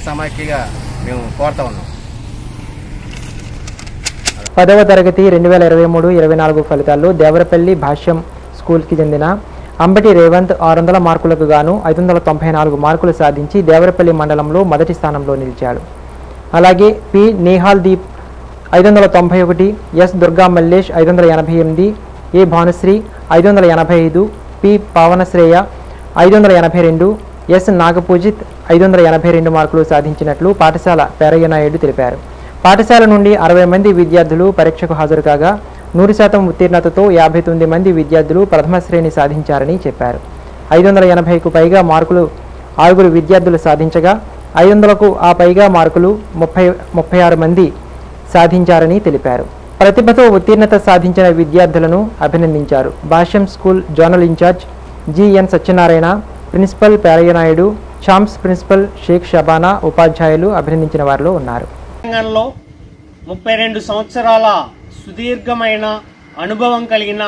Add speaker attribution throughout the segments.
Speaker 1: సమాఖ్యగా మేము కోరుతా ఉన్నాం.
Speaker 2: 10వ తరగతి 2023-24 ఫలితాల్లో దేవరపల్లి భాష్యం స్కూల్కి చెందిన అంబటి రేవంత్ 600 మార్కులకు గాను 594 మార్కులు సాధించి దేవరపల్లి మండలంలో మొదటి స్థానంలో నిలిచాడు. అలాగే పి నేహాల్ దీప్ 591, ఎస్ దుర్గా మల్లేష్ 588, ఏ భానుశ్రీ 585, పి పావనశ్రేయ 582, ఎస్ నాగపూజిత్ 582 మార్కులు సాధించినట్లు పాఠశాల పేరయ్యనాయుడు తెలిపారు. పాఠశాల నుండి 60 మంది విద్యార్థులు పరీక్షకు హాజరు కాగా 100% ఉత్తీర్ణతతో 59 మంది విద్యార్థులు ప్రథమ శ్రేణి సాధించారని చెప్పారు. 580కు పైగా మార్కులు 6 విద్యార్థులు సాధించగా 500కు పైగా మార్కులు 36 మంది సాధించారని తెలిపారు. ప్రతిభతో ఉత్తీర్ణత సాధించిన విద్యార్థులను అభినందించారు. Bhashyam school zonal incharge GN Satyanarayana, principal Perayyanaidu, champs principal Sheikh Shabana ఉపాధ్యాయులు అభినందించిన వారిలో ఉన్నారు.
Speaker 3: తెలంగాణలో 32 సంవత్సరాల సుదీర్ఘమైన అనుభవం కలిగిన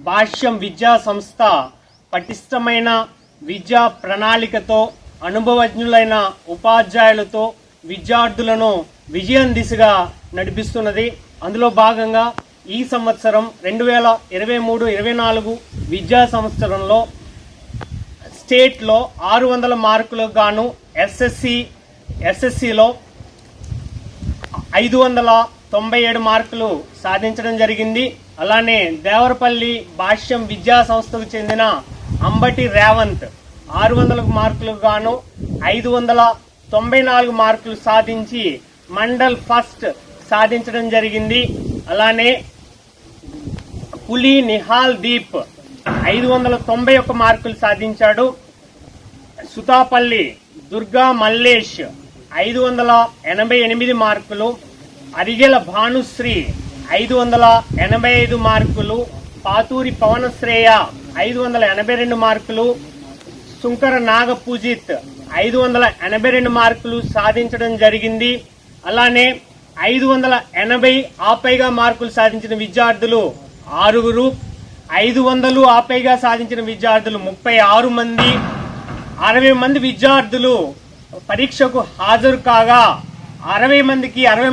Speaker 3: భాష్యం విద్యా సంస్థ పటిష్టమైన విద్యా ప్రణాళికతో అనుభవజ్ఞులైన ఉపాధ్యాయులతో విద్యార్థులను విజయం దిశగా నడిపిస్తున్నది. అందులో భాగంగా ఈ సంవత్సరం 2023-24 విద్యా సంవత్సరంలో స్టేట్లో 600 మార్కులకు గాను ఎస్ఎస్సిలో 597 మార్కులు సాధించడం జరిగింది. అలానే దేవరపల్లి భాష్యం విద్యా సంస్థకు చెందిన అంబటి రేవంత్ 600 మార్కులకు గాను 594 మార్కులు సాధించి మండల్ ఫస్ట్ సాధించడం జరిగింది. అలానే పులి నిహాల్ దీప్ 591 మార్కులు సాధించాడు. సుతాపల్లి దుర్గా మల్లేష్ 588 మార్కులు, అరిగెల భానుశ్రీ 585 మార్కులు, పాతూరి పవనశ్రేయ 582 మార్కులు, సుంకర నాగపూజిత్ 582 మార్కులు సాధించడం జరిగింది. అలానే 580 ఆపైగా మార్కులు సాధించిన విద్యార్థులు 6, 500 ఆపైగా సాధించిన విద్యార్థులు 36 మంది, 60 మంది విద్యార్థులు పరీక్షకు హాజరు కాగా 60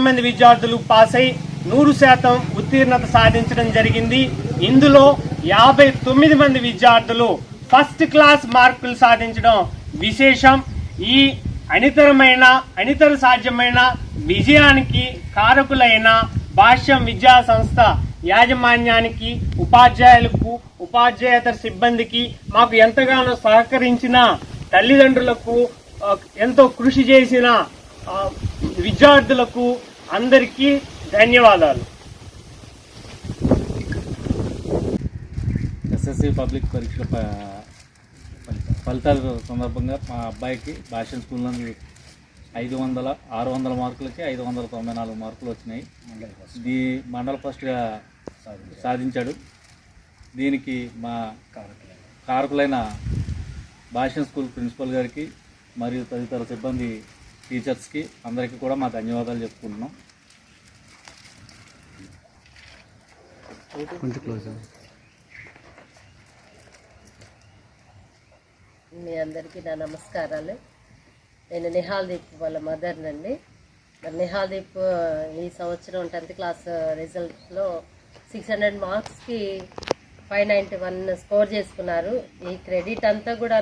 Speaker 3: మంది విద్యార్థులు పాస్ అయి 100% ఉత్తీర్ణత సాధించడం జరిగింది. ఇందులో 59 మంది విద్యార్థులు ఫస్ట్ క్లాస్ మార్కులు సాధించడం విశేషం. ఈ అనితర సాధ్యమైన విజయానికి కారకులైన భాష్యం విద్యా సంస్థ యాజమాన్యానికి, ఉపాధ్యాయులకు, ఉపాధ్యాయేతర సిబ్బందికి, మాకు ఎంతగానో సహకరించిన తల్లిదండ్రులకు, ఎంతో కృషి చేసిన విద్యార్థులకు అందరికీ ధన్యవాదాలు.
Speaker 4: ఎస్ఎస్సి పబ్లిక్ పరీక్షల ఫలితాల సందర్భంగా మా అబ్బాయికి భాష్యం స్కూల్ నందు 600 మార్కులకి 594 మార్కులు వచ్చినాయి. మండల ఫస్ట్గా సాధించాడు. దీనికి మా కారకులైన భాష్యం స్కూల్ ప్రిన్సిపల్ గారికి మరియు తదితర సిబ్బంది టీచర్స్కి అందరికీ కూడా మా ధన్యవాదాలు చెప్పుకుంటున్నాం.
Speaker 5: మీ అందరికీ నా నమస్కారాలు. నేను నిహాల్ దీప్ వాళ్ళ మదర్నండి. నిహాల్ దీప్ ఈ సంవత్సరం 10th క్లాస్ రిజల్ట్స్లో 600 మార్క్స్కి 591 స్కోర్ చేసుకున్నారు. ఈ క్రెడిట్ అంతా కూడా